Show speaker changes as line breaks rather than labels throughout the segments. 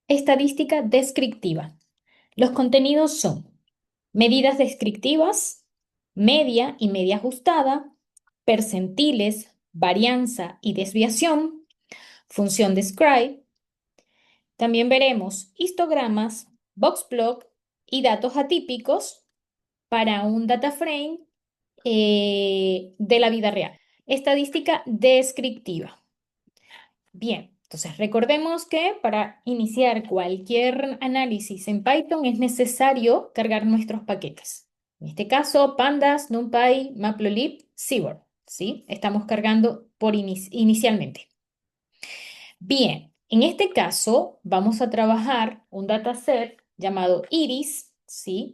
Estadística descriptiva. Los contenidos son medidas descriptivas, media y media ajustada, percentiles, varianza y desviación, función describe. También veremos histogramas, boxplot y datos atípicos para un data frame de la vida real. Estadística descriptiva. Bien, entonces recordemos que para iniciar cualquier análisis en Python es necesario cargar nuestros paquetes. En este caso, Pandas, NumPy, Matplotlib, Seaborn, ¿sí? Estamos cargando inicialmente. Bien, en este caso vamos a trabajar un dataset llamado Iris, ¿sí?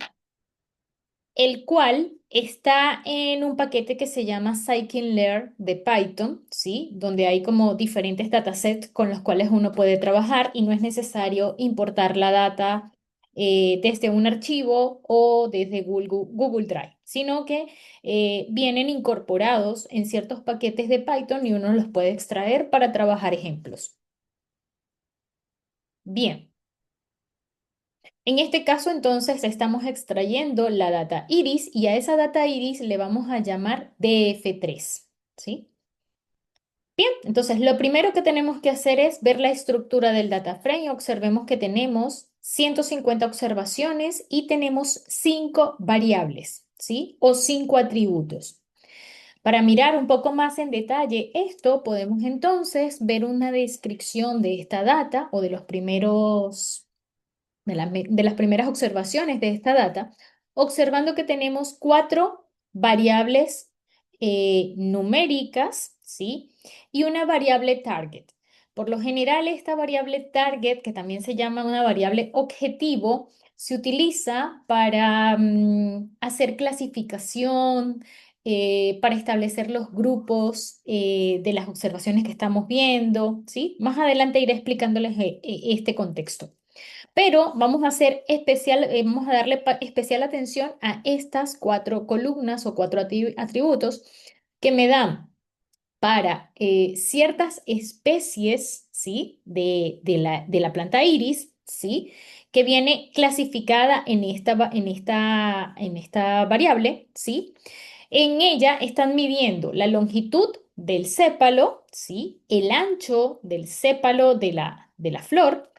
El cual está en un paquete que se llama scikit-learn de Python, ¿sí? Donde hay como diferentes datasets con los cuales uno puede trabajar y no es necesario importar la data desde un archivo o desde Google Drive, sino que vienen incorporados en ciertos paquetes de Python y uno los puede extraer para trabajar ejemplos. Bien. En este caso, entonces, estamos extrayendo la data iris y a esa data iris le vamos a llamar DF3, ¿sí? Bien, entonces lo primero que tenemos que hacer es ver la estructura del data frame. Observemos que tenemos 150 observaciones y tenemos 5 variables, ¿sí? O 5 atributos. Para mirar un poco más en detalle esto, podemos entonces ver una descripción de esta data o de los primeros de las primeras observaciones de esta data, observando que tenemos 4 variables numéricas, ¿sí? Y una variable target. Por lo general, esta variable target, que también se llama una variable objetivo, se utiliza para hacer clasificación, para establecer los grupos de las observaciones que estamos viendo, ¿sí? Más adelante iré explicándoles este contexto. Pero vamos a hacer vamos a darle especial atención a estas 4 columnas o 4 atributos que me dan para ciertas especies, ¿sí? De la planta iris, ¿sí? Que viene clasificada en esta variable, ¿sí? En ella están midiendo la longitud del sépalo, ¿sí? El ancho del sépalo de la flor,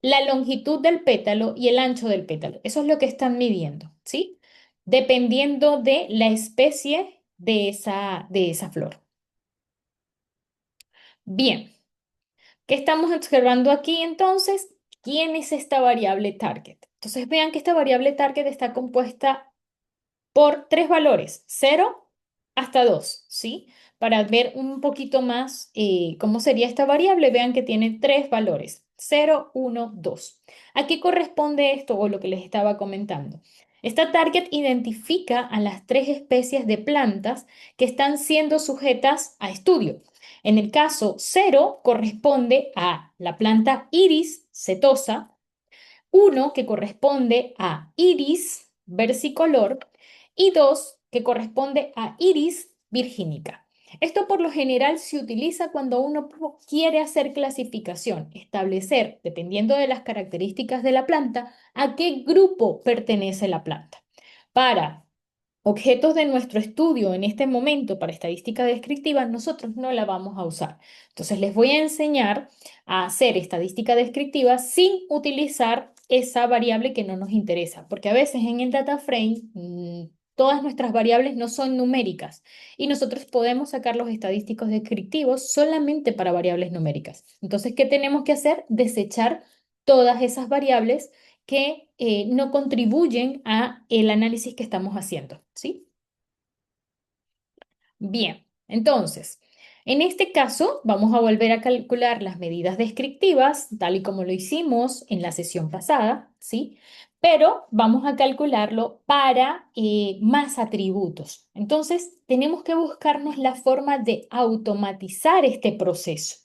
la longitud del pétalo y el ancho del pétalo. Eso es lo que están midiendo, ¿sí? Dependiendo de la especie de esa flor. Bien, ¿qué estamos observando aquí entonces? ¿Quién es esta variable target? Entonces vean que esta variable target está compuesta por 3 valores, 0 hasta 2, ¿sí? Para ver un poquito más cómo sería esta variable, vean que tiene 3 valores, 0, 1, 2. ¿A qué corresponde esto o lo que les estaba comentando? Esta target identifica a las 3 especies de plantas que están siendo sujetas a estudio. En el caso 0 corresponde a la planta Iris setosa, 1 que corresponde a Iris versicolor y 2 que corresponde a Iris virginica. Esto por lo general se utiliza cuando uno quiere hacer clasificación, establecer, dependiendo de las características de la planta, a qué grupo pertenece la planta. Para objetos de nuestro estudio en este momento para estadística descriptiva, nosotros no la vamos a usar. Entonces les voy a enseñar a hacer estadística descriptiva sin utilizar esa variable que no nos interesa, porque a veces en el data frame todas nuestras variables no son numéricas y nosotros podemos sacar los estadísticos descriptivos solamente para variables numéricas. Entonces, ¿qué tenemos que hacer? Desechar todas esas variables que no contribuyen a el análisis que estamos haciendo, ¿sí? Bien, entonces, en este caso vamos a volver a calcular las medidas descriptivas, tal y como lo hicimos en la sesión pasada, ¿sí? Pero vamos a calcularlo para más atributos. Entonces, tenemos que buscarnos la forma de automatizar este proceso.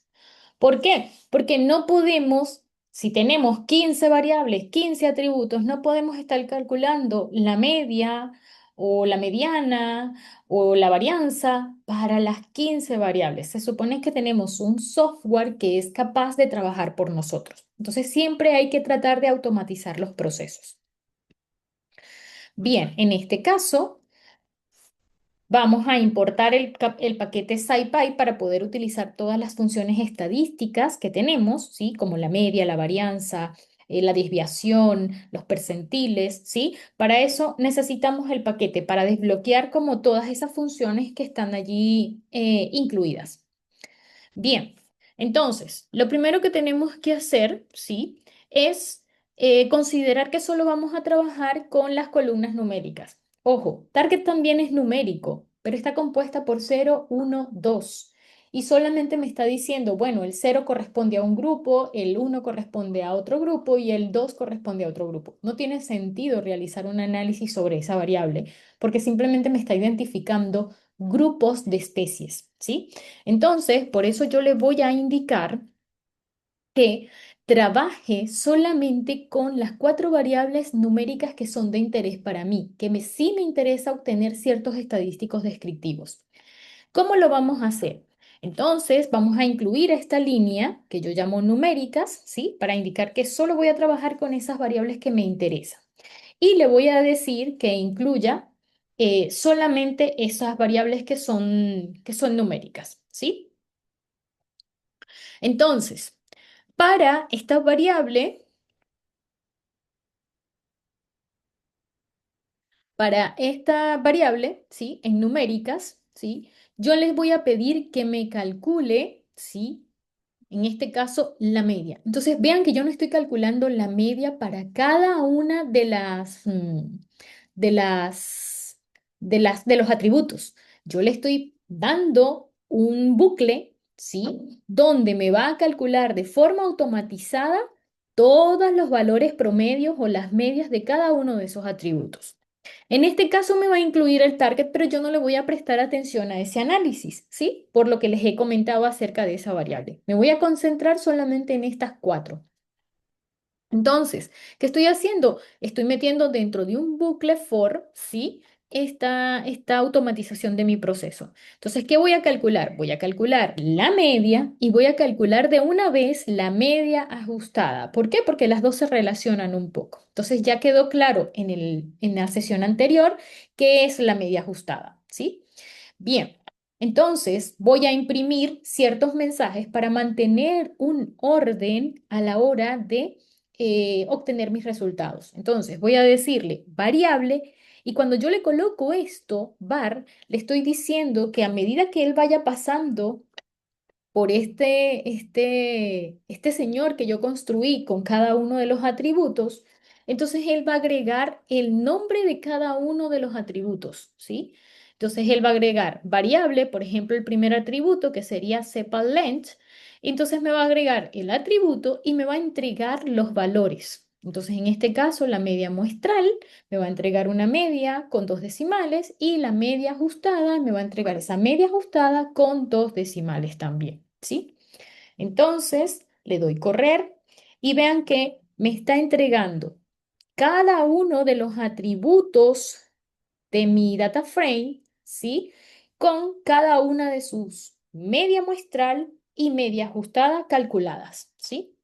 ¿Por qué? Porque no podemos, si tenemos 15 variables, 15 atributos, no podemos estar calculando la media o la mediana o la varianza para las 15 variables. Se supone que tenemos un software que es capaz de trabajar por nosotros. Entonces siempre hay que tratar de automatizar los procesos. Bien, en este caso vamos a importar el paquete SciPy para poder utilizar todas las funciones estadísticas que tenemos, ¿sí? Como la media, la varianza, la desviación, los percentiles, ¿sí? Para eso necesitamos el paquete para desbloquear como todas esas funciones que están allí incluidas. Bien, entonces, lo primero que tenemos que hacer, ¿sí? Es considerar que solo vamos a trabajar con las columnas numéricas. Ojo, target también es numérico, pero está compuesta por 0, 1, 2. Y solamente me está diciendo, bueno, el 0 corresponde a un grupo, el 1 corresponde a otro grupo y el 2 corresponde a otro grupo. No tiene sentido realizar un análisis sobre esa variable porque simplemente me está identificando grupos de especies, ¿sí? Entonces, por eso yo le voy a indicar que trabaje solamente con las cuatro variables numéricas que son de interés para mí, sí me interesa obtener ciertos estadísticos descriptivos. ¿Cómo lo vamos a hacer? Entonces, vamos a incluir esta línea que yo llamo numéricas, ¿sí? Para indicar que solo voy a trabajar con esas variables que me interesan. Y le voy a decir que incluya solamente esas variables que son numéricas, ¿sí? Entonces, para esta variable, ¿sí? En numéricas, ¿sí? Yo les voy a pedir que me calcule, ¿sí? En este caso, la media. Entonces, vean que yo no estoy calculando la media para cada una de las, de los atributos. Yo le estoy dando un bucle, ¿sí? Donde me va a calcular de forma automatizada todos los valores promedios o las medias de cada uno de esos atributos. En este caso me va a incluir el target, pero yo no le voy a prestar atención a ese análisis, ¿sí? Por lo que les he comentado acerca de esa variable. Me voy a concentrar solamente en estas cuatro. Entonces, ¿qué estoy haciendo? Estoy metiendo dentro de un bucle for, ¿sí? Esta automatización de mi proceso. Entonces, ¿qué voy a calcular? Voy a calcular la media y voy a calcular de una vez la media ajustada. ¿Por qué? Porque las dos se relacionan un poco. Entonces, ya quedó claro en la sesión anterior qué es la media ajustada, ¿sí? Bien, entonces voy a imprimir ciertos mensajes para mantener un orden a la hora de obtener mis resultados. Entonces voy a decirle variable y cuando yo le coloco esto, var, le estoy diciendo que a medida que él vaya pasando por este señor que yo construí con cada uno de los atributos, entonces él va a agregar el nombre de cada uno de los atributos, ¿sí? Entonces él va a agregar variable, por ejemplo, el primer atributo que sería sepal length, entonces me va a agregar el atributo y me va a entregar los valores. Entonces, en este caso, la media muestral me va a entregar una media con dos decimales y la media ajustada me va a entregar esa media ajustada con dos decimales también, ¿sí? Entonces, le doy correr y vean que me está entregando cada uno de los atributos de mi data frame, ¿sí? Con cada una de sus media muestral y media ajustada calculadas, ¿sí?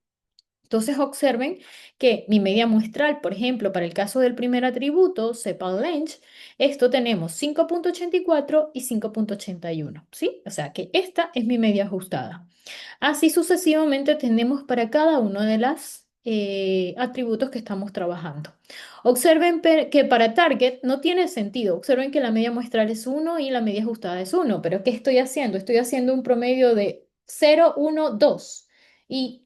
Entonces observen que mi media muestral, por ejemplo, para el caso del primer atributo, sepal length, esto tenemos 5,84 y 5,81, ¿sí? O sea que esta es mi media ajustada. Así sucesivamente tenemos para cada uno de los atributos que estamos trabajando. Observen que para target no tiene sentido. Observen que la media muestral es 1 y la media ajustada es 1. Pero ¿qué estoy haciendo? Estoy haciendo un promedio de 0, 1, 2. ¿Y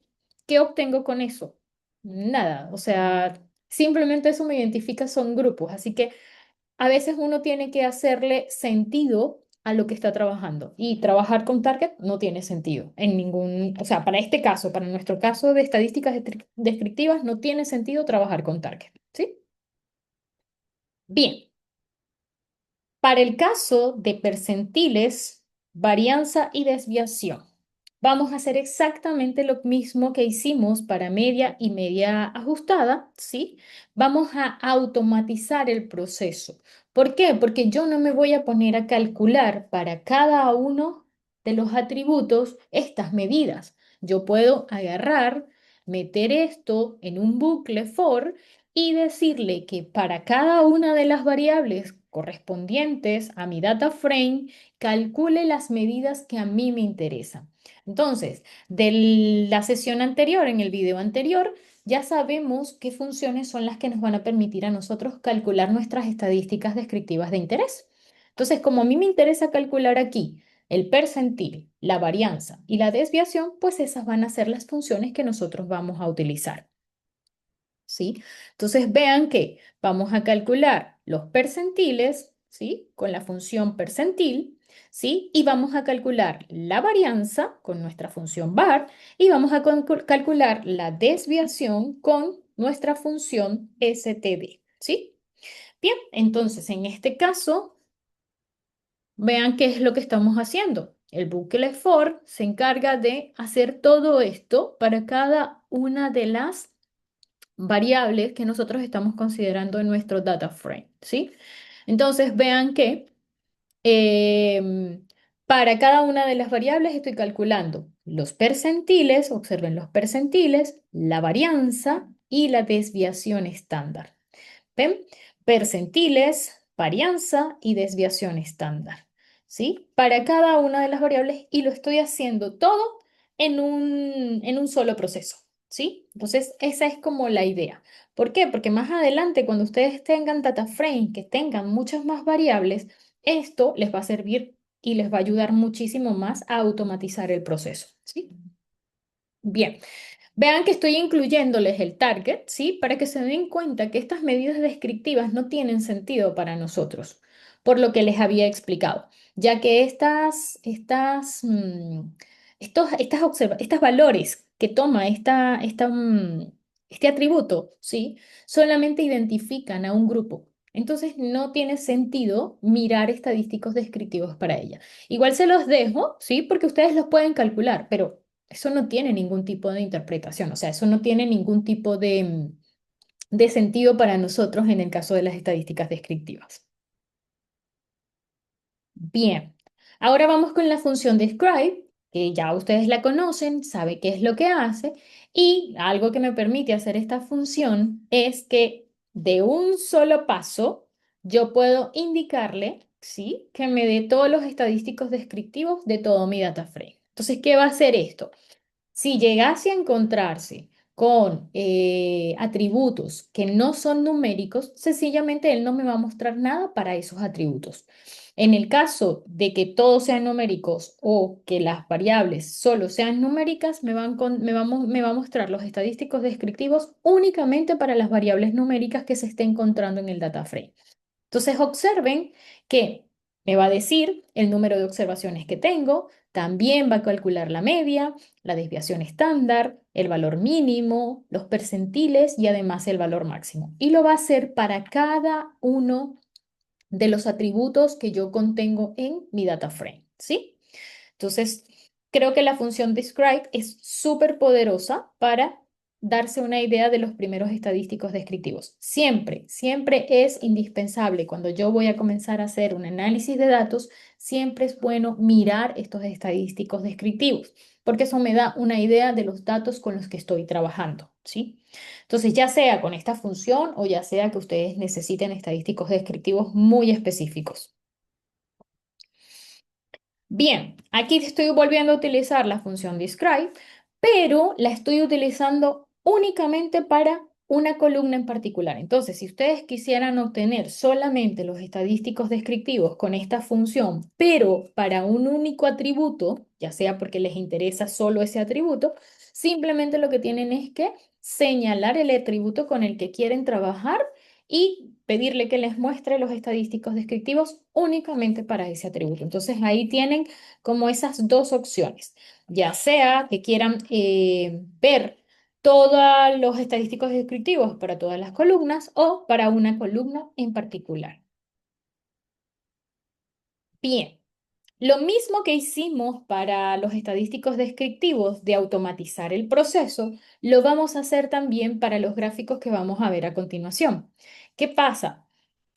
qué obtengo con eso? Nada. O sea, simplemente eso me identifica, son grupos. Así que a veces uno tiene que hacerle sentido a lo que está trabajando y trabajar con target no tiene sentido en ningún, o sea, para este caso, para nuestro caso de estadísticas descriptivas, no tiene sentido trabajar con target, ¿sí? Bien, para el caso de percentiles, varianza y desviación. Vamos a hacer exactamente lo mismo que hicimos para media y media ajustada, ¿sí? Vamos a automatizar el proceso. ¿Por qué? Porque yo no me voy a poner a calcular para cada uno de los atributos estas medidas. Yo puedo agarrar, meter esto en un bucle for y decirle que para cada una de las variables correspondientes a mi data frame, calcule las medidas que a mí me interesan. Entonces, de la sesión anterior, en el video anterior, ya sabemos qué funciones son las que nos van a permitir a nosotros calcular nuestras estadísticas descriptivas de interés. Entonces, como a mí me interesa calcular aquí el percentil, la varianza y la desviación, pues esas van a ser las funciones que nosotros vamos a utilizar. ¿Sí? Entonces vean que vamos a calcular los percentiles, ¿sí? Con la función percentil, ¿sí? Y vamos a calcular la varianza con nuestra función var y vamos a calcular la desviación con nuestra función std, ¿sí? Bien, entonces en este caso, vean qué es lo que estamos haciendo. El bucle for se encarga de hacer todo esto para cada una de las variables que nosotros estamos considerando en nuestro data frame, ¿sí? Entonces vean que para cada una de las variables estoy calculando los percentiles, observen los percentiles, la varianza y la desviación estándar. ¿Ven? Percentiles, varianza y desviación estándar. ¿Sí? Para cada una de las variables y lo estoy haciendo todo en un solo proceso. ¿Sí? Entonces, esa es como la idea. ¿Por qué? Porque más adelante, cuando ustedes tengan data frame que tengan muchas más variables, esto les va a servir y les va a ayudar muchísimo más a automatizar el proceso. ¿Sí? Bien. Vean que estoy incluyéndoles el target, ¿sí? Para que se den cuenta que estas medidas descriptivas no tienen sentido para nosotros, por lo que les había explicado, ya que estas valores que toma este atributo, ¿sí? Solamente identifican a un grupo. Entonces no tiene sentido mirar estadísticos descriptivos para ella. Igual se los dejo, ¿sí? Porque ustedes los pueden calcular, pero eso no tiene ningún tipo de interpretación, o sea, eso no tiene ningún tipo de sentido para nosotros en el caso de las estadísticas descriptivas. Bien, ahora vamos con la función describe, que ya ustedes la conocen, sabe qué es lo que hace, y algo que me permite hacer esta función es que de un solo paso yo puedo indicarle, ¿sí? Que me dé todos los estadísticos descriptivos de todo mi data frame. Entonces, ¿qué va a hacer esto? Si llegase a encontrarse con atributos que no son numéricos, sencillamente él no me va a mostrar nada para esos atributos. En el caso de que todos sean numéricos o que las variables solo sean numéricas, me va a mostrar los estadísticos descriptivos únicamente para las variables numéricas que se esté encontrando en el data frame. Entonces observen que me va a decir el número de observaciones que tengo, también va a calcular la media, la desviación estándar, el valor mínimo, los percentiles y además el valor máximo. Y lo va a hacer para cada uno de los atributos que yo contengo en mi data frame, ¿sí? Entonces, creo que la función describe es súper poderosa para darse una idea de los primeros estadísticos descriptivos. Siempre, siempre es indispensable cuando yo voy a comenzar a hacer un análisis de datos, siempre es bueno mirar estos estadísticos descriptivos, porque eso me da una idea de los datos con los que estoy trabajando, ¿sí? Entonces, ya sea con esta función o ya sea que ustedes necesiten estadísticos descriptivos muy específicos. Bien, aquí estoy volviendo a utilizar la función describe, pero la estoy utilizando únicamente para una columna en particular. Entonces, si ustedes quisieran obtener solamente los estadísticos descriptivos con esta función, pero para un único atributo, ya sea porque les interesa solo ese atributo, simplemente lo que tienen es que señalar el atributo con el que quieren trabajar y pedirle que les muestre los estadísticos descriptivos únicamente para ese atributo. Entonces ahí tienen como esas dos opciones, ya sea que quieran ver todos los estadísticos descriptivos para todas las columnas o para una columna en particular. Bien. Lo mismo que hicimos para los estadísticos descriptivos de automatizar el proceso, lo vamos a hacer también para los gráficos que vamos a ver a continuación. ¿Qué pasa?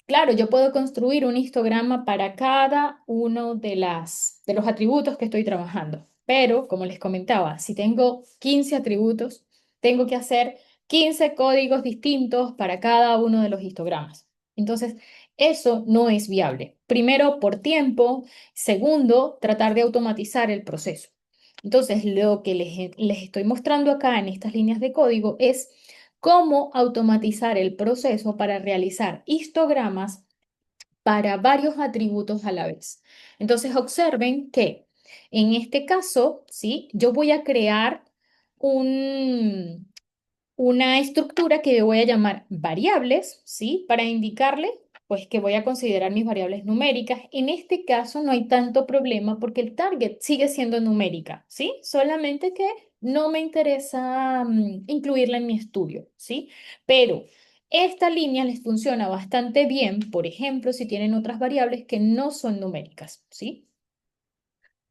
Claro, yo puedo construir un histograma para cada uno de los atributos que estoy trabajando, pero como les comentaba, si tengo 15 atributos, tengo que hacer 15 códigos distintos para cada uno de los histogramas. Entonces, eso no es viable. Primero, por tiempo. Segundo, tratar de automatizar el proceso. Entonces, lo que les estoy mostrando acá en estas líneas de código es cómo automatizar el proceso para realizar histogramas para varios atributos a la vez. Entonces, observen que en este caso, ¿sí? Yo voy a crear un, una estructura que yo voy a llamar variables, ¿sí? Para indicarle, pues, que voy a considerar mis variables numéricas. En este caso no hay tanto problema porque el target sigue siendo numérica, ¿sí? Solamente que no me interesa incluirla en mi estudio, ¿sí? Pero esta línea les funciona bastante bien, por ejemplo, si tienen otras variables que no son numéricas, ¿sí?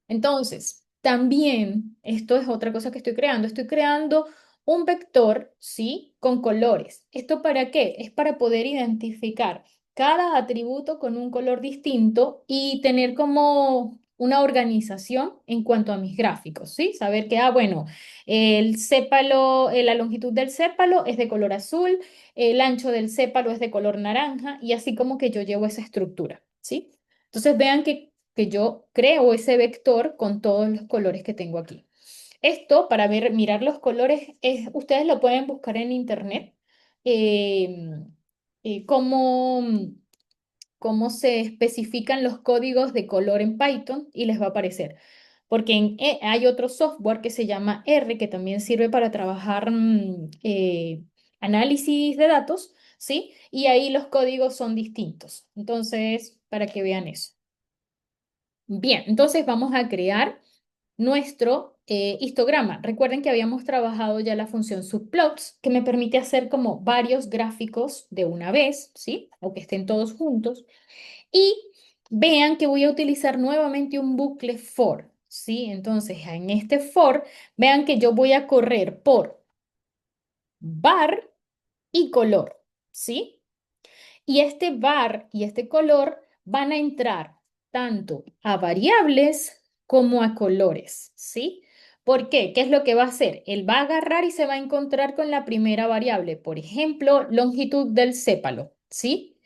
Entonces, también, esto es otra cosa que estoy creando un vector, ¿sí? Con colores. ¿Esto para qué? Es para poder identificar cada atributo con un color distinto y tener como una organización en cuanto a mis gráficos, ¿sí? Saber que, bueno, el sépalo, la longitud del sépalo es de color azul, el ancho del sépalo es de color naranja y así como que yo llevo esa estructura, ¿sí? Entonces vean que yo creo ese vector con todos los colores que tengo aquí. Esto, para ver, mirar los colores, ustedes lo pueden buscar en internet, eh, cómo, cómo se especifican los códigos de color en Python y les va a aparecer. Porque hay otro software que se llama R, que también sirve para trabajar análisis de datos, ¿sí? Y ahí los códigos son distintos. Entonces, para que vean eso. Bien, entonces vamos a crear nuestro histograma. Recuerden que habíamos trabajado ya la función subplots, que me permite hacer como varios gráficos de una vez, ¿sí? O que estén todos juntos. Y vean que voy a utilizar nuevamente un bucle for, ¿sí? Entonces, en este for, vean que yo voy a correr por bar y color, ¿sí? Y este var y este color van a entrar tanto a variables como a colores, ¿sí? ¿Por qué? ¿Qué es lo que va a hacer? Él va a agarrar y se va a encontrar con la primera variable, por ejemplo, longitud del sépalo, ¿sí?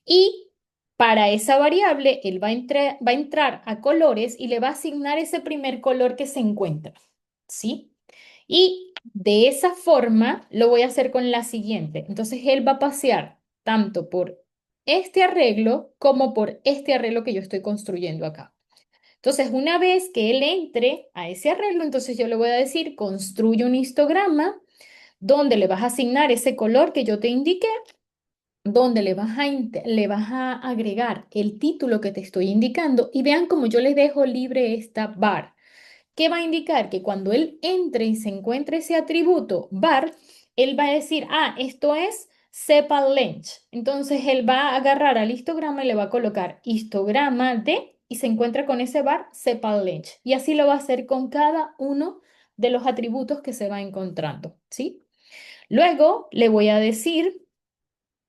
Y para esa variable, él va a entrar a colores y le va a asignar ese primer color que se encuentra, ¿sí? Y de esa forma lo voy a hacer con la siguiente. Entonces él va a pasear tanto por este arreglo como por este arreglo que yo estoy construyendo acá. Entonces, una vez que él entre a ese arreglo, entonces yo le voy a decir, construye un histograma donde le vas a asignar ese color que yo te indiqué, donde le vas a agregar el título que te estoy indicando y vean cómo yo les dejo libre esta bar. ¿Qué va a indicar? Que cuando él entre y se encuentre ese atributo var, él va a decir, esto es sepal length. Entonces él va a agarrar al histograma y le va a colocar histograma de y se encuentra con ese var sepal length. Y así lo va a hacer con cada uno de los atributos que se va encontrando, ¿sí? Luego le voy a decir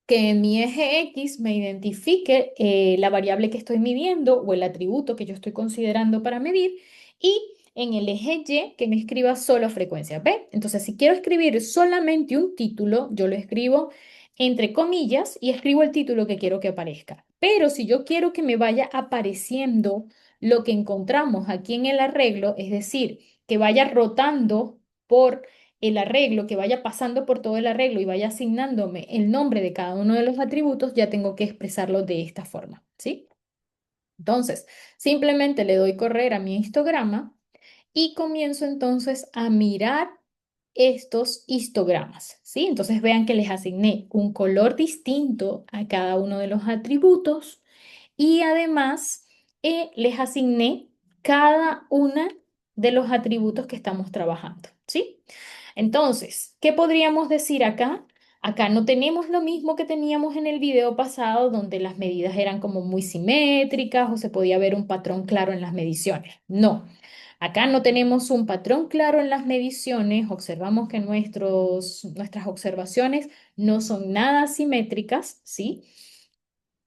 que en mi eje X me identifique la variable que estoy midiendo o el atributo que yo estoy considerando para medir y en el eje Y que me escriba solo frecuencia. ¿Ve? Entonces, si quiero escribir solamente un título, yo lo escribo entre comillas y escribo el título que quiero que aparezca. Pero si yo quiero que me vaya apareciendo lo que encontramos aquí en el arreglo, es decir, que vaya rotando por el arreglo, que vaya pasando por todo el arreglo y vaya asignándome el nombre de cada uno de los atributos, ya tengo que expresarlo de esta forma, ¿sí? Entonces, simplemente le doy correr a mi histograma y comienzo entonces a mirar estos histogramas, ¿sí? Entonces vean que les asigné un color distinto a cada uno de los atributos y además les asigné cada una de los atributos que estamos trabajando, ¿sí? Entonces, ¿qué podríamos decir acá? Acá no tenemos lo mismo que teníamos en el video pasado, donde las medidas eran como muy simétricas o se podía ver un patrón claro en las mediciones. No, acá no tenemos un patrón claro en las mediciones. Observamos que nuestras observaciones no son nada simétricas, ¿sí?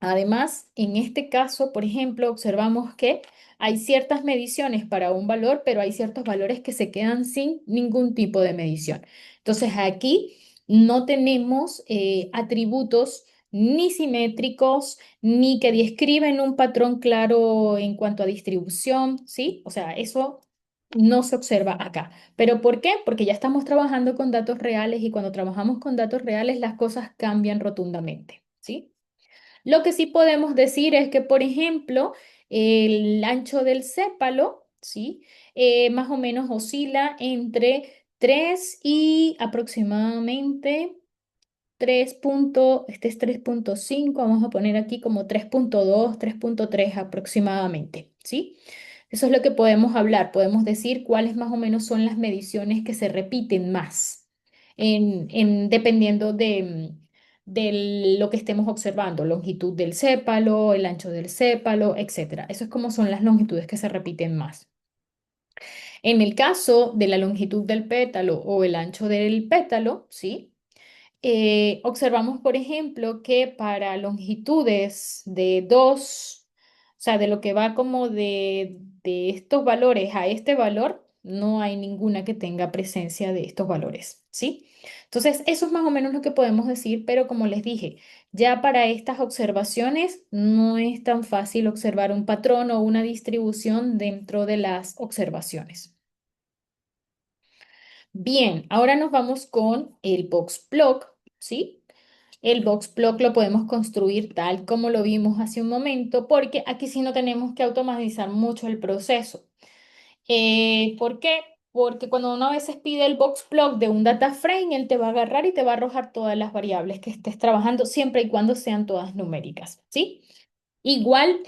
Además, en este caso, por ejemplo, observamos que hay ciertas mediciones para un valor, pero hay ciertos valores que se quedan sin ningún tipo de medición. Entonces, aquí no tenemos atributos ni simétricos, ni que describen un patrón claro en cuanto a distribución, ¿sí? O sea, eso no se observa acá. ¿Pero por qué? Porque ya estamos trabajando con datos reales y cuando trabajamos con datos reales las cosas cambian rotundamente, ¿sí? Lo que sí podemos decir es que, por ejemplo, el ancho del cépalo, ¿sí? Más o menos oscila entre 3 y aproximadamente 3.5, vamos a poner aquí como 3.2, 3.3 aproximadamente, ¿sí? Eso es lo que podemos hablar. Podemos decir cuáles más o menos son las mediciones que se repiten más, dependiendo de lo que estemos observando, longitud del sépalo, el ancho del sépalo, etcétera. Eso es como son las longitudes que se repiten más. En el caso de la longitud del pétalo o el ancho del pétalo, ¿sí? Observamos, por ejemplo, que para longitudes de dos, o sea, de lo que va como de estos valores a este valor, no hay ninguna que tenga presencia de estos valores, ¿sí? Entonces, eso es más o menos lo que podemos decir, pero como les dije, ya para estas observaciones no es tan fácil observar un patrón o una distribución dentro de las observaciones. Bien, ahora nos vamos con el box plot, ¿sí? El box plot lo podemos construir tal como lo vimos hace un momento, porque aquí sí no tenemos que automatizar mucho el proceso. ¿Por qué? Porque cuando uno a veces pide el box plot de un data frame, él te va a agarrar y te va a arrojar todas las variables que estés trabajando, siempre y cuando sean todas numéricas, ¿sí? Igual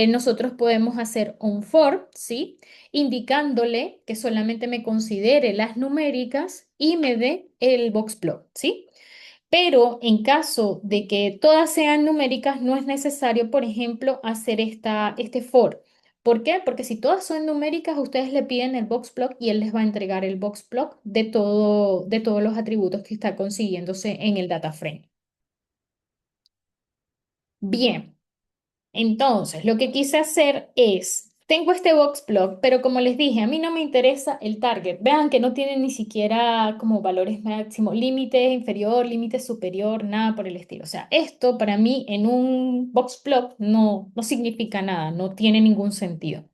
nosotros podemos hacer un for, ¿sí? Indicándole que solamente me considere las numéricas y me dé el box plot, ¿sí? Pero en caso de que todas sean numéricas, no es necesario, por ejemplo, hacer este for. ¿Por qué? Porque si todas son numéricas, ustedes le piden el box plot y él les va a entregar el box plot de todos los atributos que está consiguiéndose en el data frame. Bien. Entonces, lo que quise hacer es, tengo este box plot, pero como les dije, a mí no me interesa el target. Vean que no tiene ni siquiera como valores máximos, límite inferior, límite superior, nada por el estilo. O sea, esto para mí en un box plot no significa nada, no tiene ningún sentido.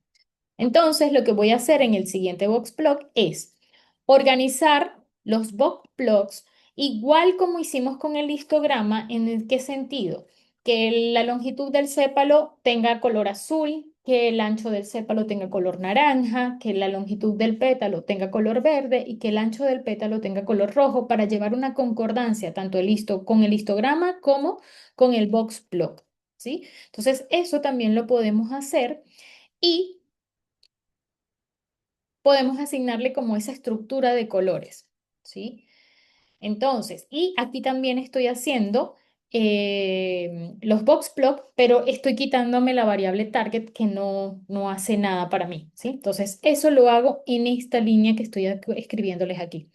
Entonces, lo que voy a hacer en el siguiente box plot es organizar los box plots igual como hicimos con el histograma. ¿En qué sentido? Que la longitud del sépalo tenga color azul, que el ancho del sépalo tenga color naranja, que la longitud del pétalo tenga color verde y que el ancho del pétalo tenga color rojo para llevar una concordancia tanto con el histograma como con el box plot, ¿sí? Entonces, eso también lo podemos hacer. Y podemos asignarle como esa estructura de colores, ¿sí? Entonces, y aquí también estoy haciendo los box plot, pero estoy quitándome la variable target que no hace nada para mí, ¿sí? Entonces, eso lo hago en esta línea que estoy escribiéndoles aquí.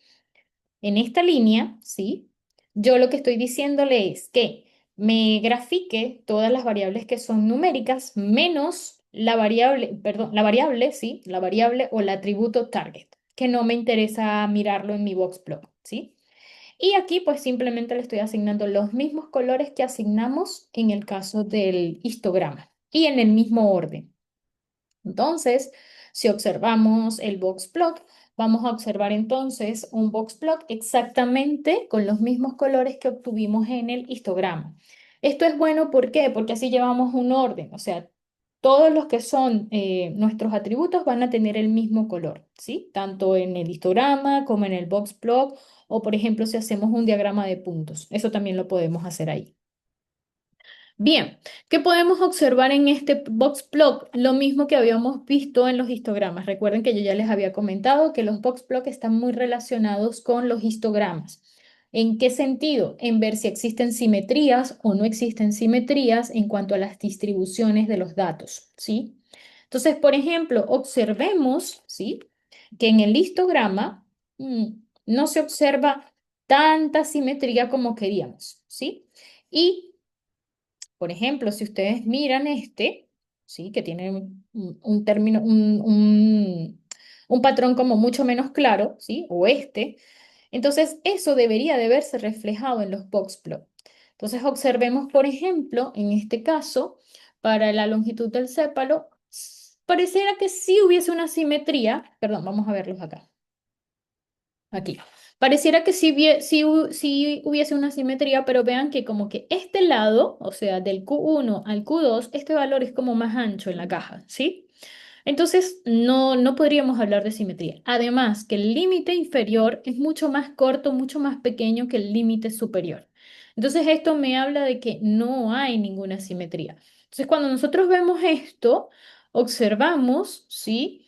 En esta línea, ¿sí? Yo lo que estoy diciéndole es que me grafique todas las variables que son numéricas menos la variable, perdón, la variable, ¿sí? La variable o el atributo target, que no me interesa mirarlo en mi box plot, ¿sí? Y aquí pues simplemente le estoy asignando los mismos colores que asignamos en el caso del histograma y en el mismo orden. Entonces, si observamos el box plot, vamos a observar entonces un box plot exactamente con los mismos colores que obtuvimos en el histograma. Esto es bueno, ¿por qué? Porque así llevamos un orden, o sea, todos los que son nuestros atributos van a tener el mismo color, ¿sí? Tanto en el histograma como en el box plot, o por ejemplo, si hacemos un diagrama de puntos, eso también lo podemos hacer ahí. Bien, ¿qué podemos observar en este box plot? Lo mismo que habíamos visto en los histogramas. Recuerden que yo ya les había comentado que los box plot están muy relacionados con los histogramas. ¿En qué sentido? En ver si existen simetrías o no existen simetrías en cuanto a las distribuciones de los datos, ¿sí? Entonces, por ejemplo, observemos, ¿sí? Que en el histograma mm, no se observa tanta simetría como queríamos, ¿sí? Y, por ejemplo, si ustedes miran este, ¿sí? Que tiene un término, un patrón como mucho menos claro, ¿sí? O este. Entonces, eso debería de verse reflejado en los boxplot. Entonces, observemos, por ejemplo, en este caso, para la longitud del cépalo, pareciera que sí hubiese una simetría. Perdón, vamos a verlos acá. Aquí. Pareciera que sí hubiese una simetría, pero vean que como que este lado, o sea, del Q1 al Q2, este valor es como más ancho en la caja, ¿sí? Entonces, no podríamos hablar de simetría. Además, que el límite inferior es mucho más corto, mucho más pequeño que el límite superior. Entonces, esto me habla de que no hay ninguna simetría. Entonces, cuando nosotros vemos esto, observamos, ¿sí?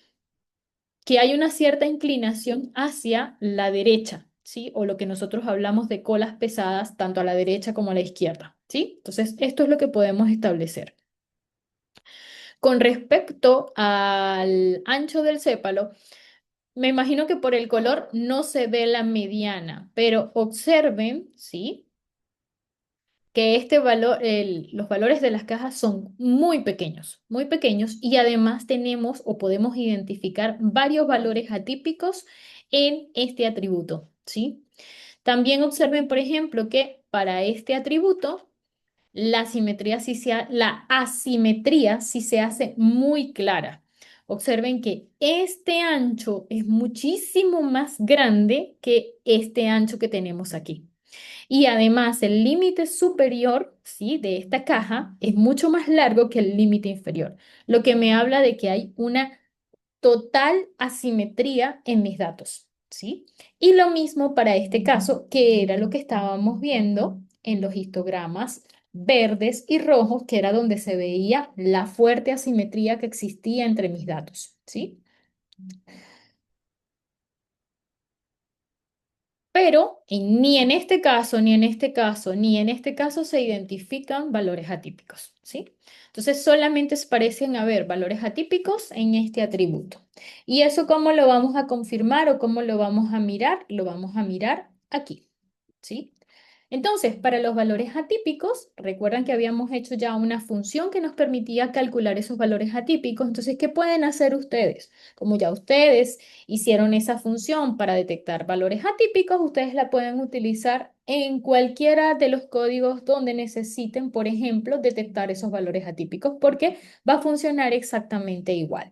Que hay una cierta inclinación hacia la derecha, ¿sí? O lo que nosotros hablamos de colas pesadas, tanto a la derecha como a la izquierda, ¿sí? Entonces, esto es lo que podemos establecer. Con respecto al ancho del cépalo, me imagino que por el color no se ve la mediana, pero observen, ¿sí? Que este valor, los valores de las cajas son muy pequeños y además tenemos o podemos identificar varios valores atípicos en este atributo, ¿sí? También observen, por ejemplo, que para este atributo la asimetría sí se hace muy clara. Observen que este ancho es muchísimo más grande que este ancho que tenemos aquí. Y además el límite superior, ¿sí? De esta caja es mucho más largo que el límite inferior, lo que me habla de que hay una total asimetría en mis datos, ¿sí? Y lo mismo para este caso, que era lo que estábamos viendo en los histogramas verdes y rojos, que era donde se veía la fuerte asimetría que existía entre mis datos, ¿sí? Pero ni en este caso, ni en este caso, ni en este caso se identifican valores atípicos, ¿sí? Entonces solamente parecen haber valores atípicos en este atributo. ¿Y eso cómo lo vamos a confirmar o cómo lo vamos a mirar? Lo vamos a mirar aquí, ¿sí? Entonces, para los valores atípicos, recuerdan que habíamos hecho ya una función que nos permitía calcular esos valores atípicos. Entonces, ¿qué pueden hacer ustedes? Como ya ustedes hicieron esa función para detectar valores atípicos, ustedes la pueden utilizar en cualquiera de los códigos donde necesiten, por ejemplo, detectar esos valores atípicos, porque va a funcionar exactamente igual.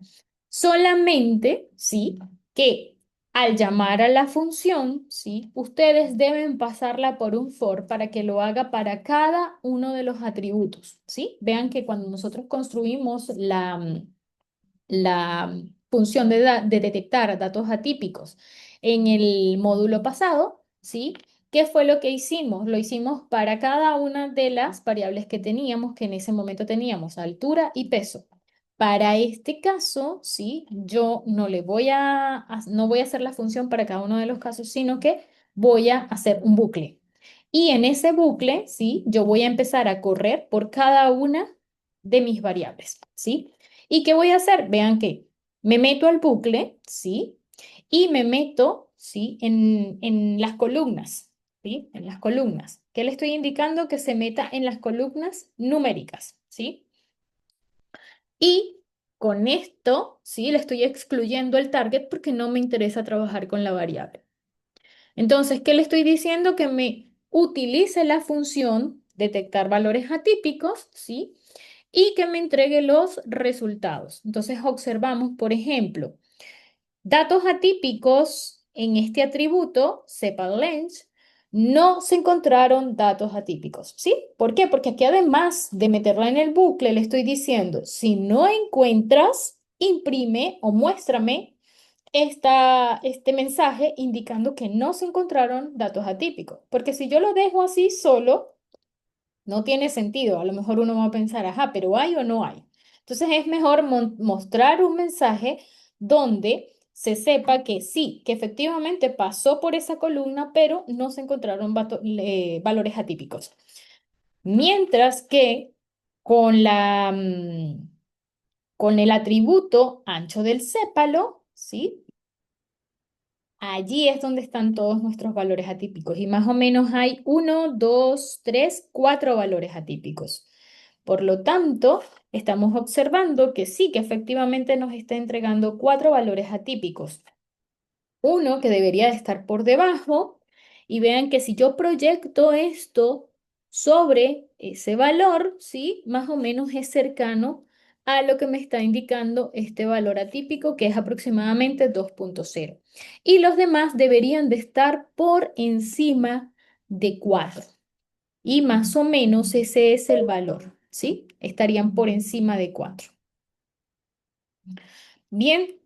Solamente, ¿sí? Que al llamar a la función, ¿sí? Ustedes deben pasarla por un for para que lo haga para cada uno de los atributos, ¿sí? Vean que cuando nosotros construimos la función de detectar datos atípicos en el módulo pasado, ¿sí? ¿Qué fue lo que hicimos? Lo hicimos para cada una de las variables que teníamos, que en ese momento teníamos altura y peso. Para este caso, ¿sí? Yo no voy a hacer la función para cada uno de los casos, sino que voy a hacer un bucle. Y en ese bucle, ¿sí? Yo voy a empezar a correr por cada una de mis variables, ¿sí? ¿Y qué voy a hacer? Vean que me meto al bucle, ¿sí? Y me meto, ¿sí? En las columnas, ¿sí? En las columnas. ¿Qué le estoy indicando? Que se meta en las columnas numéricas, ¿sí? Y con esto, ¿sí? Le estoy excluyendo el target porque no me interesa trabajar con la variable. Entonces, ¿qué le estoy diciendo? Que me utilice la función detectar valores atípicos, ¿sí? Y que me entregue los resultados. Entonces, observamos, por ejemplo, datos atípicos en este atributo, sepalLength, no se encontraron datos atípicos, ¿sí? ¿Por qué? Porque aquí además de meterla en el bucle, le estoy diciendo, si no encuentras, imprime o muéstrame este mensaje indicando que no se encontraron datos atípicos. Porque si yo lo dejo así solo, no tiene sentido. A lo mejor uno va a pensar, ajá, pero ¿hay o no hay? Entonces es mejor mostrar un mensaje donde se sepa que sí, que efectivamente pasó por esa columna, pero no se encontraron valores atípicos. Mientras que con con el atributo ancho del sépalo, ¿sí? Allí es donde están todos nuestros valores atípicos y más o menos hay uno, dos, tres, cuatro valores atípicos. Por lo tanto, estamos observando que sí, que efectivamente nos está entregando cuatro valores atípicos. Uno que debería de estar por debajo y vean que si yo proyecto esto sobre ese valor, ¿sí? Más o menos es cercano a lo que me está indicando este valor atípico, que es aproximadamente 2,0. Y los demás deberían de estar por encima de 4. Y más o menos ese es el valor, ¿sí? Estarían por encima de 4. Bien,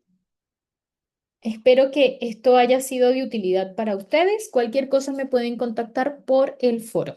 espero que esto haya sido de utilidad para ustedes. Cualquier cosa me pueden contactar por el foro.